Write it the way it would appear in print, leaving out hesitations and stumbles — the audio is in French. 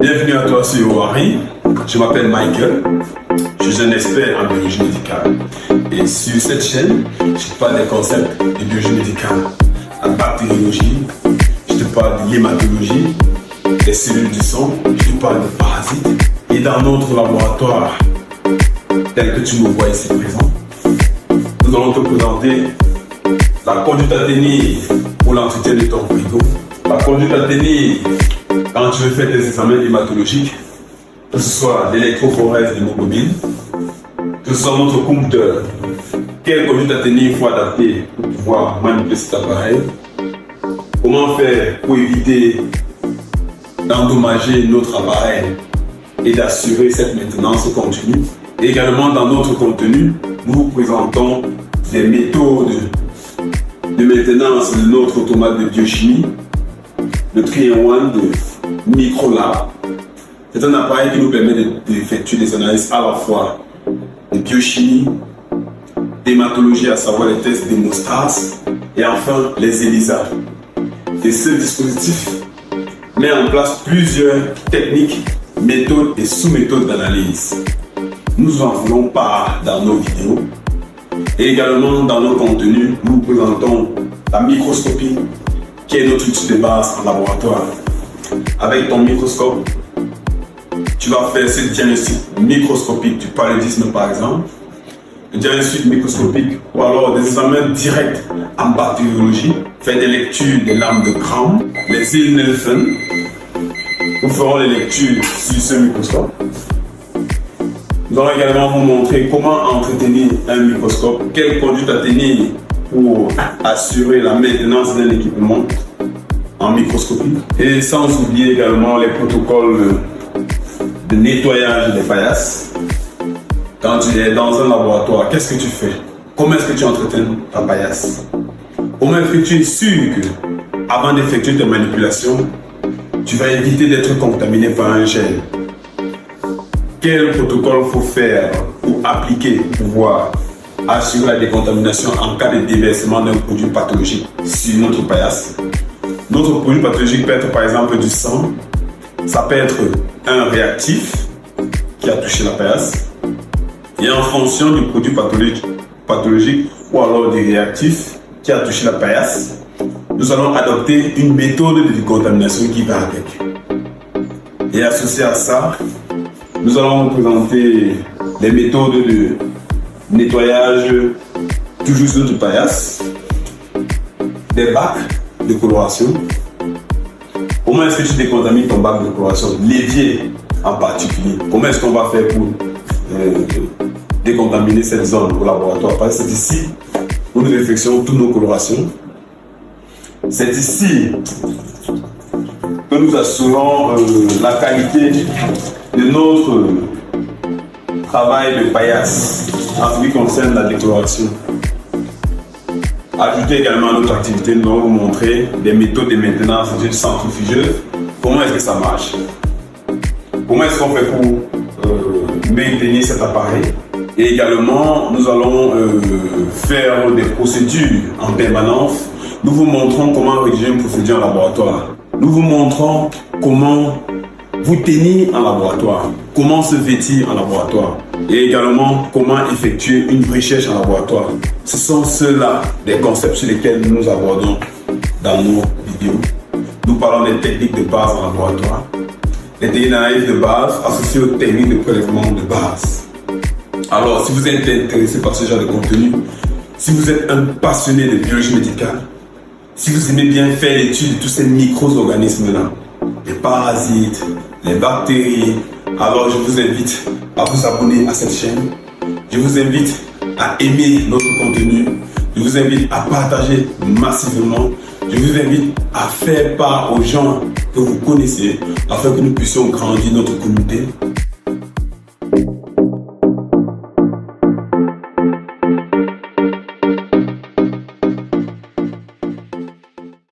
Bienvenue à toi sur OARI. Je m'appelle Michael. Je suis un expert en biologie médicale. Et sur cette chaîne, je te parle des concepts de biologie médicale, la bactériologie, je te parle de l'hématologie, des cellules du sang, je te parle de parasites. Et dans notre laboratoire, tel que tu me vois ici présent, nous allons te présenter la conduite à tenir pour l'entretien de ton frigo, la conduite à tenir quand tu veux faire des examens hématologiques, que ce soit l'électrophorèse d'hémoglobine, que ce soit notre compteur, quelle conduite à tenir il faut adapter pour pouvoir manipuler cet appareil, comment faire pour éviter d'endommager notre appareil et d'assurer cette maintenance continue. Et également dans notre contenu, nous vous présentons des méthodes de maintenance de notre automate de biochimie, le 3-in-1 de Microlab. C'est un appareil qui nous permet d'effectuer des analyses à la fois de biochimie, d'hématologie, à savoir les tests d'hémostase, et enfin les ELISA. Et ce dispositif met en place plusieurs techniques, méthodes et sous-méthodes d'analyse. Nous en faisons part dans nos vidéos et également dans nos contenus. Nous présentons la microscopie qui est notre outil de base en laboratoire. Avec ton microscope, tu vas faire ce diagnostic microscopique du paludisme par exemple, le diagnostic microscopique ou alors des examens directs en bactériologie, faire des lectures des lames de Gram, les îles Nelson. Nous ferons les lectures sur ce microscope. Nous allons également vous montrer comment entretenir un microscope, quelle conduite à tenir pour assurer la maintenance d'un équipement en microscopie. Et sans oublier également les protocoles de nettoyage des paillasses. Quand tu es dans un laboratoire, qu'est-ce que tu fais? Comment est-ce que tu entretiens ta paillasse? Comment est-ce que tu es sûr que, avant d'effectuer tes manipulations, tu vas éviter d'être contaminé par un gel? Quel protocole faut faire ou appliquer pour pouvoir assurer la décontamination en cas de déversement d'un produit pathologique sur notre paillasse? Notre produit pathologique peut être par exemple du sang, ça peut être un réactif qui a touché la paillasse, et en fonction du produit pathologique ou alors du réactif qui a touché la paillasse, nous allons adopter une méthode de décontamination qui va avec. Et associé à ça, nous allons vous présenter les méthodes de nettoyage toujours sur notre paillasse, des bacs de coloration. Comment est-ce que tu décontamines ton bac de coloration, l'évier en particulier? Comment est-ce qu'on va faire pour décontaminer cette zone au laboratoire? Parce que c'est ici où nous effectuons toutes nos colorations. C'est ici que nous assurons la qualité de notre travail de paillasse en ce qui concerne la décoloration. Ajoutez également à notre activité, nous allons vous montrer des méthodes de maintenance d'une centrifugeuse. Comment est-ce que ça marche? Comment est-ce qu'on fait pour maintenir cet appareil? Et également, nous allons faire des procédures en permanence. Nous vous montrons comment rédiger une procédure en laboratoire. Nous vous montrons comment vous tenir en laboratoire, comment se vêtir en laboratoire et également comment effectuer une recherche en laboratoire. Ce sont ceux-là des concepts sur lesquels nous abordons dans nos vidéos. Nous parlons des techniques de base en laboratoire, des techniques d'analyse de base associées aux techniques de prélèvement de base. Alors, si vous êtes intéressé par ce genre de contenu, si vous êtes un passionné de biologie médicale, si vous aimez bien faire l'étude de tous ces micro-organismes-là, les parasites, les bactéries, alors je vous invite à vous abonner à cette chaîne. Je vous invite à aimer notre contenu. Je vous invite à partager massivement. Je vous invite à faire part aux gens que vous connaissez afin que nous puissions grandir notre communauté.